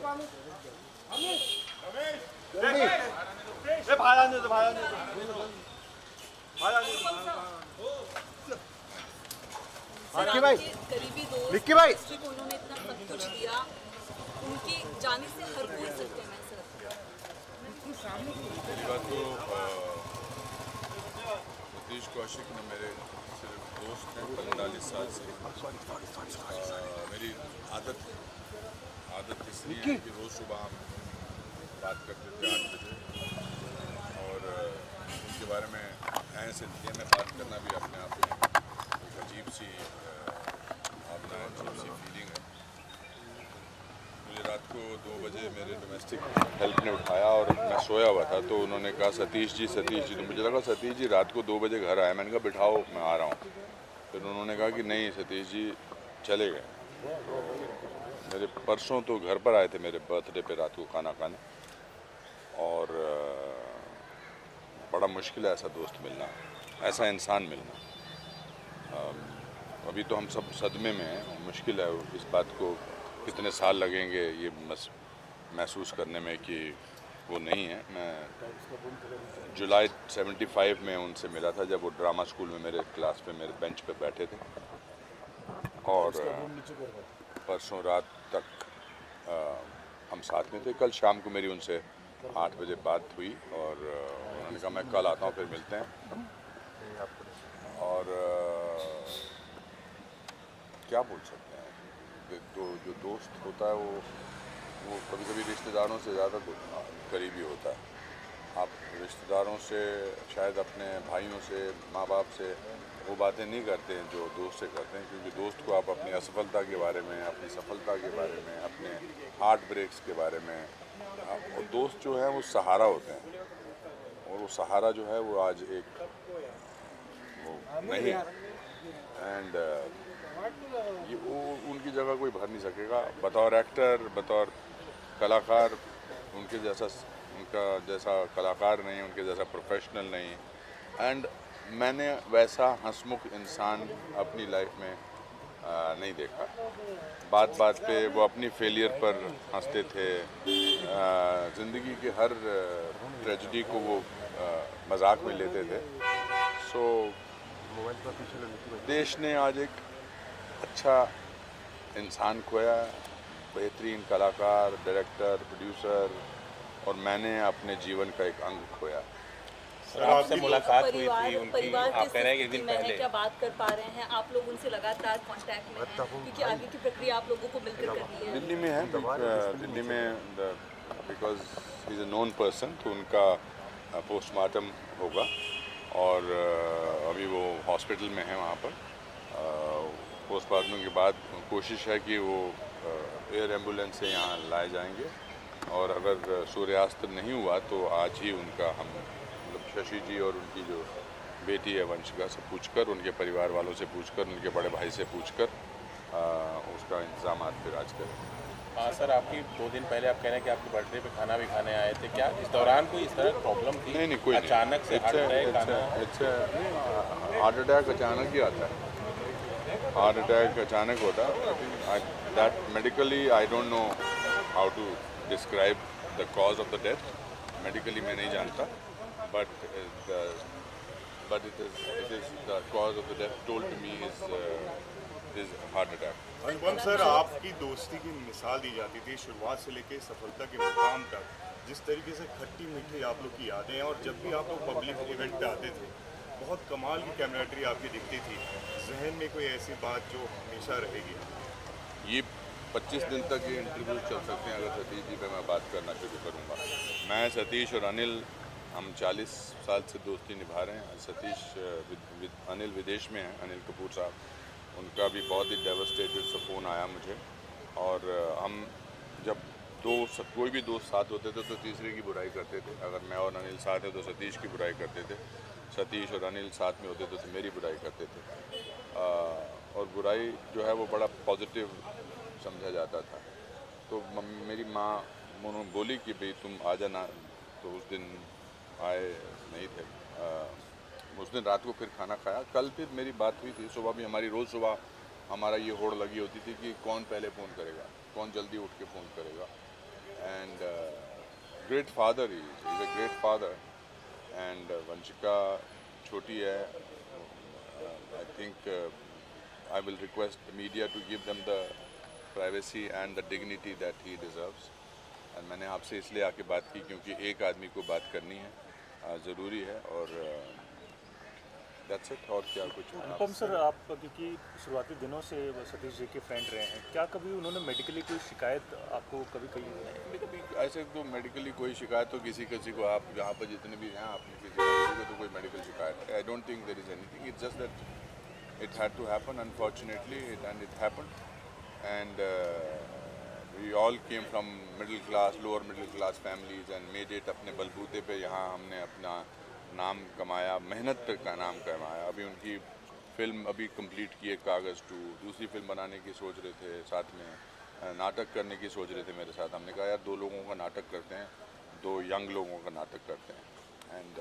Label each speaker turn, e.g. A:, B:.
A: करीबी दोस्त को उन्होंने इतना सब कुछ दिया, उनके जाने से हर कोई सत्य में
B: मेरी बात तो सतीश कौशिक ने मेरे सिर्फ दोस्त हैं 45 साल से। मेरी आदत इसलिए है कि रोज़ सुबह हम बात करते थे 8 बजे, और उनके बारे में ऐसे लिए में बात करना भी अपने आप में एक अजीब सी भावना है, अजीब सी फीलिंग है। मुझे रात को 2 बजे मेरे डोमेस्टिक हेल्प ने उठाया और मैं सोया हुआ था, तो उन्होंने कहा सतीश जी। तो मुझे लगा सतीश जी रात को 2 बजे घर आए। मैंने कहा बिठाओ मैं आ रहा हूँ। फिर उन्होंने कहा कि नहीं सतीश जी चले गए। तो मेरे परसों तो घर पर आए थे मेरे बर्थडे पे रात को खाना खाने, और बड़ा मुश्किल है ऐसा दोस्त मिलना, ऐसा इंसान मिलना। अभी तो हम सब सदमे में हैं। मुश्किल है इस बात को, कितने साल लगेंगे ये महसूस करने में कि वो नहीं है। मैं जुलाई 75 में उनसे मिला था, जब वो ड्रामा स्कूल में मेरे क्लास पे मेरे बेंच पे बैठे थे, और परसों रात तक हम साथ में थे। कल शाम को मेरी उनसे 8 बजे बात हुई, और उन्होंने कहा मैं कल आता हूँ, फिर मिलते हैं। और क्या बोल सकते हैं, तो जो दोस्त होता है वो कभी कभी रिश्तेदारों से ज़्यादा करीबी होता है। आप रिश्तेदारों से शायद अपने भाइयों से, माँ बाप से वो बातें नहीं करते हैं जो दोस्त से करते हैं, क्योंकि दोस्त को आप अपनी असफलता के बारे में, अपनी सफलता के बारे में, अपने हार्ट ब्रेक्स के बारे में, और दोस्त जो है वो सहारा होते हैं, और वो सहारा जो है वो आज एक वो नहीं है। एंड ये वो उनकी जगह कोई भर नहीं सकेगा। बतौर एक्टर, बतौर कलाकार, उनका जैसा कलाकार नहीं, उनके जैसा प्रोफेशनल नहीं। एंड मैंने वैसा हंसमुख इंसान अपनी लाइफ में नहीं देखा। बात बात पे वो अपनी फेलियर पर हंसते थे, ज़िंदगी के हर ट्रेजेडी को वो मजाक में लेते थे। सो देश ने आज एक अच्छा इंसान खोया, बेहतरीन कलाकार, डायरेक्टर, प्रोड्यूसर, और मैंने अपने जीवन का एक अंग खोया।
C: सर आपसे मुलाकात हुई थी उनकी, आप कह रहे हैं कि एक दिन पहले
A: क्या बात कर पा रहे हैं आप लोग उनसे लगातार कांटेक्ट में हैं, क्योंकि आगे की प्रक्रिया आप लोगों को मिलकर करनी है।
B: दिल्ली में है, दिल्ली में because he is a known person, तो उनका पोस्टमार्टम होगा, और अभी वो हॉस्पिटल में है वहाँ पर। पोस्टमार्टम के बाद कोशिश है कि वो एयर एम्बुलेंस से यहाँ लाए जाएंगे, और अगर सूर्यास्त नहीं हुआ तो आज ही उनका हम शशि जी और उनकी जो बेटी है वंशिका से पूछकर, उनके परिवार वालों से पूछकर, उनके बड़े भाई से पूछकर उसका इंतजाम फिर आज करें।
C: हाँ सर, आपकी 2 दिन पहले आप कह रहे हैं कि आपके बर्थडे पे खाना भी खाने आए थे, क्या इस दौरान कोई इस तरह की प्रॉब्लम थी?
B: नहीं कोई
C: अचानक से हार्ट
B: अटैक अचानक ही आता है, हार्ट अटैक अचानक होता है। That medically I don't know how to describe the cause of the death. Medically मैं नहीं जानता, but it is the cause of the death told to me is heart attack.
D: Anupam sir, आपकी दोस्ती की मिसाल दी जाती थी शुरुआत से लेकर सफलता के मुकाम तक। जिस तरीके से खट्टी मीठी आप लोग की यादें हैं, और जब भी आप लोग पब्लिक इवेंट पे आते थे बहुत कमाल की कैमराट्री आपकी दिखती थी। जहन में कोई ऐसी बात जो हमेशा रहेगी?
B: ये 25 दिन तक ये इंटरव्यू चल सकते हैं अगर सतीश जी पे मैं बात करना शुरू करूँगा। मैं, सतीश और अनिल, हम 40 साल से दोस्ती निभा रहे हैं। सतीश अनिल विदेश में हैं, अनिल कपूर साहब, उनका भी बहुत ही डेवस्टेटेड सा फ़ोन आया मुझे। और हम जब कोई भी दोस्त साथ होते थे तो तीसरे की बुराई करते थे। अगर मैं और अनिल साथ हैं तो सतीश की बुराई करते थे, सतीश और अनिल साथ में होते तो मेरी बुराई करते थे। और बुराई जो है वो बड़ा पॉजिटिव समझा जाता था। तो मेरी माँ बोली कि भाई तुम आ जाना, तो उस दिन आए नहीं थे। उस दिन रात को फिर खाना खाया। कल फिर मेरी बात हुई थी, सुबह भी हमारी रोज़ सुबह हमारा ये होड़ लगी होती थी कि कौन पहले फ़ोन करेगा, कौन जल्दी उठ के फ़ोन करेगा। great father he is. He's a great father. And Vanshika छोटी है. I think I will request the media to give them the privacy and the dignity that he deserves. And मैंने आपसे इसलिए आके बात की क्योंकि एक आदमी को बात करनी है, ज़रूरी है. और that's it. और क्या कुछ.
E: अनुपम सर, आप क्योंकि शुरुआती दिनों से सतीश जी के फ्रेंड रहे हैं, क्या कभी उन्होंने मेडिकली कोई शिकायत आपको कभी कही?
B: कभी ऐसे तो मेडिकली कोई शिकायत तो किसी को आप यहाँ पर जितने भी हैं आपने किसी को तो कोई मेडिकल शिकायत है. I don't think there is anything. It's just that it had to happen unfortunately and it happened. And we all came from middle class, lower middle class families and made it. अपने बलबूते पे यहाँ हमने अपना नाम कमाया, मेहनत पे का नाम कमाया. अभी उनकी फ़िल्म अभी कंप्लीट की है, कागज़ 2. दूसरी फिल्म बनाने की सोच रहे थे, साथ में नाटक करने की सोच रहे थे मेरे साथ. हमने कहा यार 2 लोगों का नाटक करते हैं, 2 यंग लोगों का नाटक करते हैं. एंड